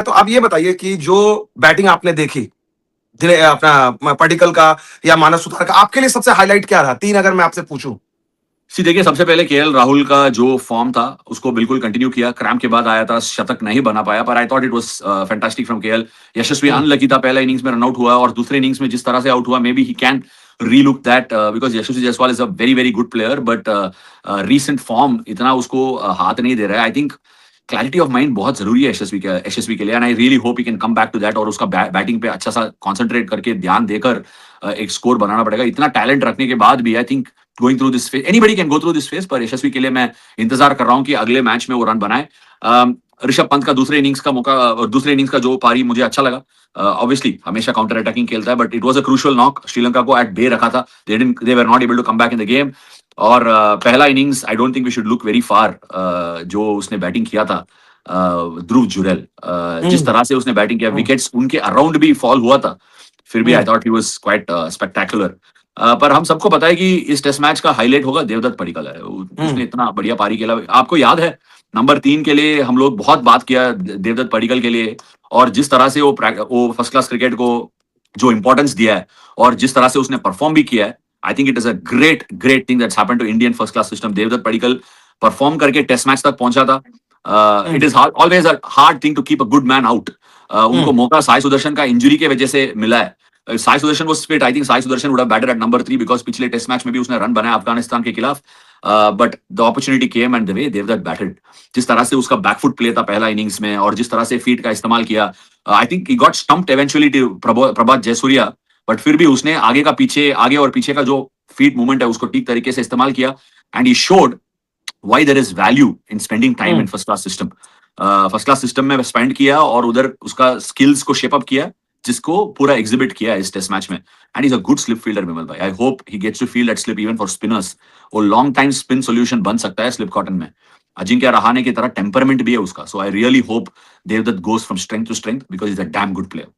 तो आप ये बताइए कि जो बैटिंग आपने देखी अपना पडिक्कल का या मानव सुतार का, आपके लिए सबसे हाईलाइट क्या रहा? 3 अगर मैं आपसे पूछूं। सी देखिए, सबसे पहले केएल राहुल का जो फॉर्म था उसको बिल्कुल कंटिन्यू किया। क्रैम्प के बाद आया था, शतक नहीं बना पाया, पर I thought it was fantastic from KL. Yashasvi hmm. Unlucky था, पहला इनिंग्स में रन आउट हुआ और दूसरे इनिंग्स में जिस तरह से आउट हुआ, maybe he can relook that because Yashasvi Jaiswal is a very very good player, but recent form इतना उसको हाथ नहीं दे रहा है। I think clarity of mind बहुत जरूरी है यशस्वी के लिए, and I really hope he can come back to that और उसका बैटिंग पे अच्छा सा कॉन्सेंट्रेट करके ध्यान देकर एक स्कोर बनाना पड़ेगा। इतना टैलेंट रखने के बाद भी I think going through this phase, anybody can go through this phase, पर यशस्वी के लिए मैं इंतजार कर रहा हूं कि अगले मैच में वो रन बनाए। ऋषभ पंत का दूसरे इनिंग्स का मौका, दूसरे इनिंग्स का जो पारी मुझे अच्छा लगा। ऑब्वियसली हमेशा काउंटर अटैकिंग खेलता है, but it was a crucial knock, Sri Lanka को एट बे रखा था। They were not able to come back in the game. और पहला innings I don't think we should look very far, जो उसने बैटिंग किया था ध्रुव जुरैल, जिस हम्म। तरह से उसने बैटिंग किया, हम्म। विकेट्स उनके अराउंड भी फॉल हुआ था, फिर भी I hmm. Thought he was quite spectacular. पर हम सबको पता है कि इस टेस्ट मैच का हाईलाइट होगा देवदत्त पडिक्कल है। हम्म। उसने इतना बढ़िया पारी खेला। आपको याद है नंबर 3 के लिए हम लोग बहुत बात किया देवदत्त पडिक्कल के लिए, और जिस तरह से वो फर्स्ट क्लास क्रिकेट को जो इंपॉर्टेंस दिया है और जिस तरह से उसने परफॉर्म भी किया है, I think it is a great great thing that's happened to Indian first class system. Devdutt Padikkal perform करके टेस्ट मैच तक पहुंचा था। It hmm. Is always a hard thing to keep a good man out. Hmm. उनको मौका साई सुदर्शन का injury के वजह से मिला है। Sai Sudharsan was fit. I think Sai Sudharsan would have batted at number 3 because पिछले टेस्ट मैच में भी उसने रन बनाया अफगानिस्तान के खिलाफ। But the opportunity came and the way Devdutt batted, जिस तरह से उसका बैकफुट प्ले था पहला इनिंग्स में और जिस तरह से फीट का इस्तेमाल किया, I think he got stumped eventually to Prabath Jayasuriya, but फिर भी उसने आगे और पीछे का जो फीट मूवमेंट है उसको ठीक तरीके से इस्तेमाल किया, and he showed why there is value in spending time hmm. in first class system। First class system में स्पेंड किया और उधर उसका स्किल्स को शेप अप किया, जिसको पूरा एग्जिबिट किया इस टेस्ट मैच में। And is a good slip fielder Vimal भाई। I hope he gets to field that slip even for spinners. वो लॉन्ग टाइम स्पिन सॉल्यूशन बन सकता है स्लिप कॉटन में। अजिंक्य रहाणे की तरह टेम्परमेंट भी है उसका, so I really hope Devdutt goes from strength to strength because is a damn good player.